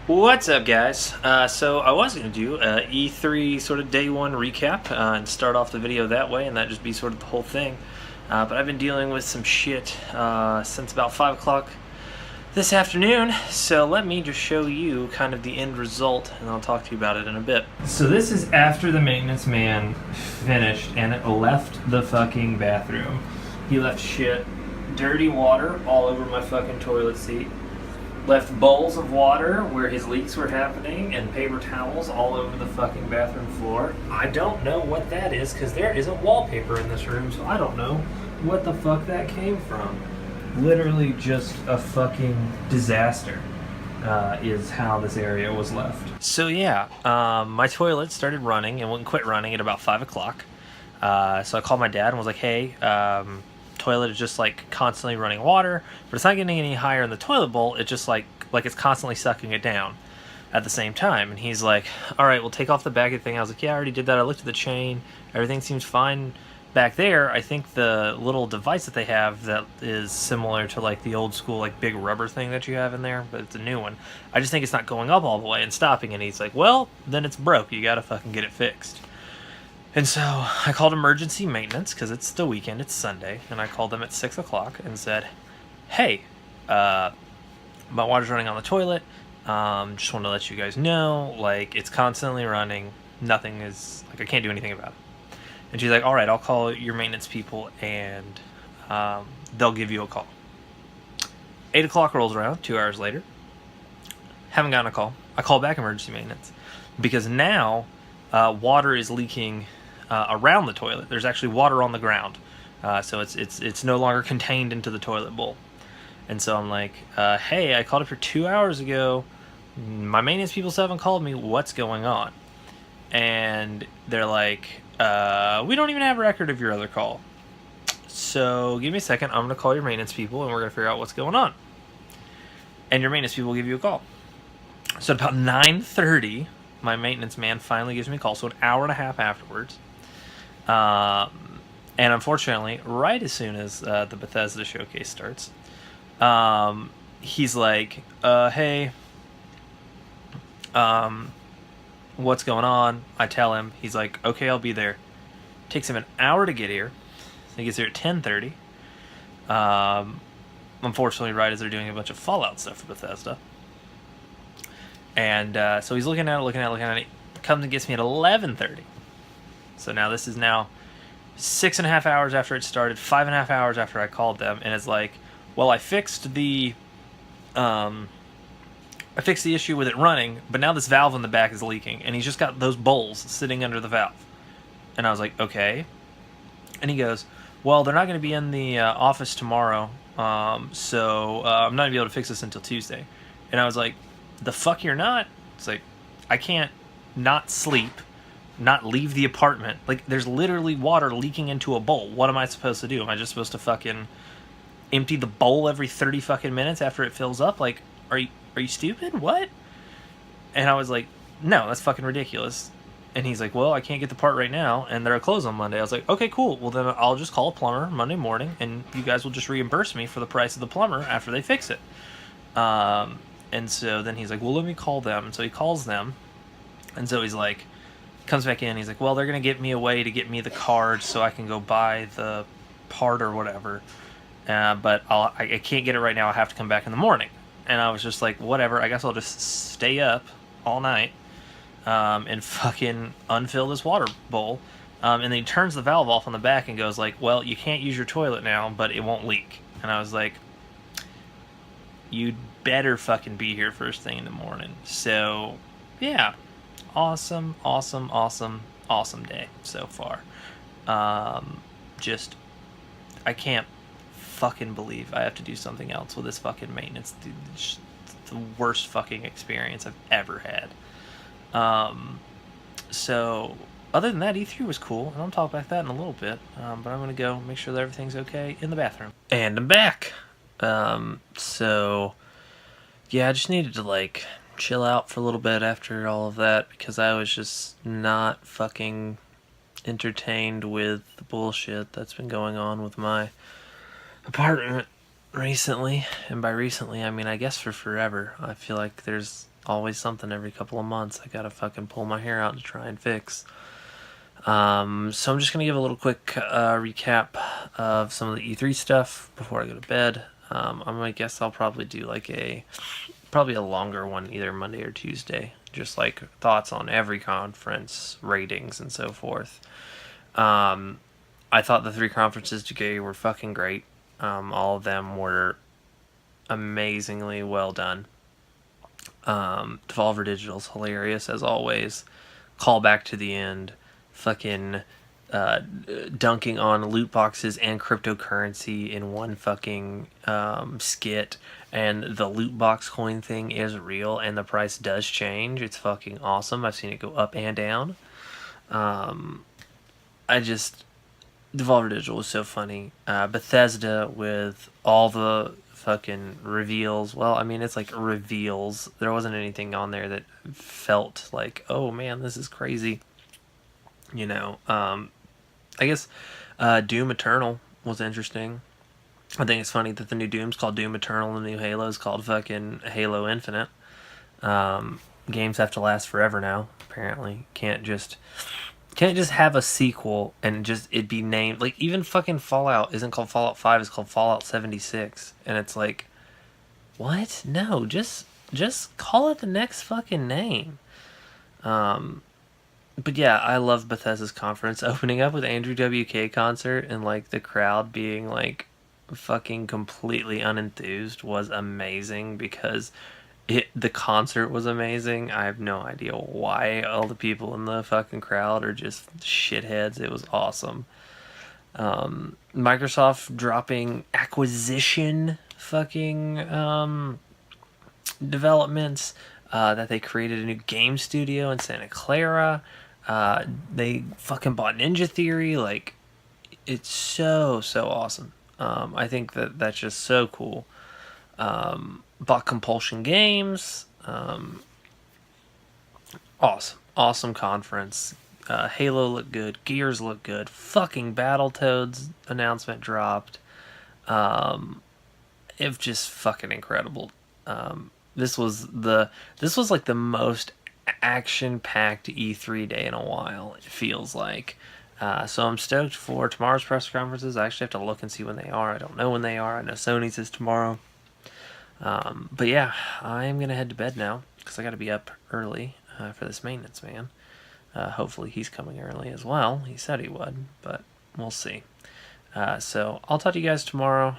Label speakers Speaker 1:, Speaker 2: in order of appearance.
Speaker 1: What's up, guys? So I was going to do a E3 sort of day one recap and start off the video that way, and that just be sort of the whole thing. But I've been dealing with some shit since about 5 o'clock this afternoon, so let me just show you kind of the end result, and I'll talk to you about it in a bit. So this is after the maintenance man finished and left the fucking bathroom. He left shit, dirty water all over my fucking toilet seat. Left bowls of water where his leaks were happening and paper towels all over the fucking bathroom floor. I don't know what that is because there isn't wallpaper in this room, so I don't know what the fuck that came from. Literally just a fucking disaster is how this area was left. So yeah, my toilet started running and wouldn't quit running at about 5 o'clock. So I called my dad and was like, hey, toilet is just like constantly running water, but it's not getting any higher in the toilet bowl. It's just like it's constantly sucking it down at the same time. And he's like, all right, we'll take off the baggot thing. I was like, yeah, I already did that. I looked at the chain, everything seems fine back there. I think the little device that they have that is similar to like the old school like big rubber thing that you have in there, but it's a new one. I just think it's not going up all the way and stopping. And he's like, well, then it's broke, you gotta fucking get it fixed. And so I called emergency maintenance because it's the weekend, it's Sunday, and I called them at 6 o'clock and said, hey, my water's running on the toilet, just wanted to let you guys know, like, it's constantly running, nothing is, like, I can't do anything about it. And she's like, all right, I'll call your maintenance people and they'll give you a call. 8 o'clock rolls around, 2 hours later, haven't gotten a call. I call back emergency maintenance because now water is leaking around the toilet. There's actually water on the ground, so it's no longer contained into the toilet bowl. And so I'm like, hey, I called up here 2 hours ago. My maintenance people still haven't called me. What's going on? And they're like, we don't even have a record of your other call. So give me a second. I'm gonna call your maintenance people, and we're gonna figure out what's going on. And your maintenance people will give you a call. So at about 9:30. My maintenance man finally gives me a call, so an hour and a half afterwards. And unfortunately, right as soon as the Bethesda showcase starts, he's like, hey, what's going on? I tell him. He's like, okay, I'll be there. Takes him an hour to get here. He gets here at 10:30. Unfortunately, right as they're doing a bunch of Fallout stuff for Bethesda. And so he's looking at it, comes and gets me at 11:30. So now this is now 6.5 hours after it started, 5.5 hours after I called them, and it's like, well, I fixed the issue with it running, but now this valve in the back is leaking, and he's just got those bowls sitting under the valve. And I was like, okay. And he goes, well, they're not going to be in the office tomorrow, so I'm not going to be able to fix this until Tuesday. And I was like, the fuck you're not? It's like, I can't not sleep, not leave the apartment. Like, there's literally water leaking into a bowl. What am I supposed to do? Am I just supposed to fucking empty the bowl every 30 fucking minutes after it fills up? Like, are you stupid? What? And I was like, no, that's fucking ridiculous. And he's like, well, I can't get the part right now, and they're closed on Monday. I was like, okay, cool. Well, then I'll just call a plumber Monday morning, and you guys will just reimburse me for the price of the plumber after they fix it. And so then he's like, well, let me call them. And so he calls them. And so he's like, comes back in. He's like, well, they're going to get me a way to get me the card so I can go buy the part or whatever. But I can't get it right now. I have to come back in the morning. And I was just like, whatever. I guess I'll just stay up all night and fucking unfill this water bowl. And then he turns the valve off on the back and goes like, well, you can't use your toilet now, but it won't leak. And I was like, you'd better fucking be here first thing in the morning. So yeah, awesome day so far. Just, I can't fucking believe I have to do something else with this fucking maintenance. Dude, it's the worst fucking experience I've ever had. So other than that, E3 was cool, and I'll talk about that in a little bit. But I'm gonna go make sure that everything's okay in the bathroom. And I'm back. So yeah, I just needed to like chill out for a little bit after all of that because I was just not fucking entertained with the bullshit that's been going on with my apartment recently. And by recently, I mean, I guess for forever. I feel like there's always something every couple of months I gotta fucking pull my hair out to try and fix. So I'm just gonna give a little quick recap of some of the E3 stuff before I go to bed. I guess I'll probably do like probably a longer one, either Monday or Tuesday, just like thoughts on every conference, ratings, and so forth. I thought the 3 conferences today were fucking great. All of them were amazingly well done. Devolver Digital's hilarious as always. Call back to the end. Fucking dunking on loot boxes and cryptocurrency in one fucking skit. And the loot box coin thing is real and the price does change. It's fucking awesome. I've seen it go up and down. Devolver Digital was so funny. Bethesda with all the fucking reveals. Well, I mean, it's like reveals. There wasn't anything on there that felt like, oh man, this is crazy. You know, I guess Doom Eternal was interesting. I think it's funny that the new Doom's called Doom Eternal and the new Halo is called fucking Halo Infinite. Games have to last forever now, apparently. Can't just have a sequel and just it be named, like, even fucking Fallout isn't called Fallout 5, it's called Fallout 76. And it's like, what? No, just call it the next fucking name. But yeah, I love Bethesda's conference. Opening up with Andrew WK concert and like the crowd being like fucking completely unenthused was amazing because the concert was amazing. I have no idea why all the people in the fucking crowd are just shitheads. It was awesome. Microsoft dropping acquisition fucking developments, that they created a new game studio in Santa Clara. They fucking bought Ninja Theory. Like, it's so awesome. I think that's just so cool. Bought Compulsion Games. Awesome conference. Halo looked good. Gears looked good. Fucking Battletoads announcement dropped. It was just fucking incredible. This was like the most action-packed E3 day in a while, it feels like. So I'm stoked for tomorrow's press conferences. I actually have to look and see when they are. I don't know when they are. I know Sony's is tomorrow. But yeah, I'm going to head to bed now because I got to be up early for this maintenance man. Hopefully he's coming early as well. He said he would, but we'll see. So I'll talk to you guys tomorrow.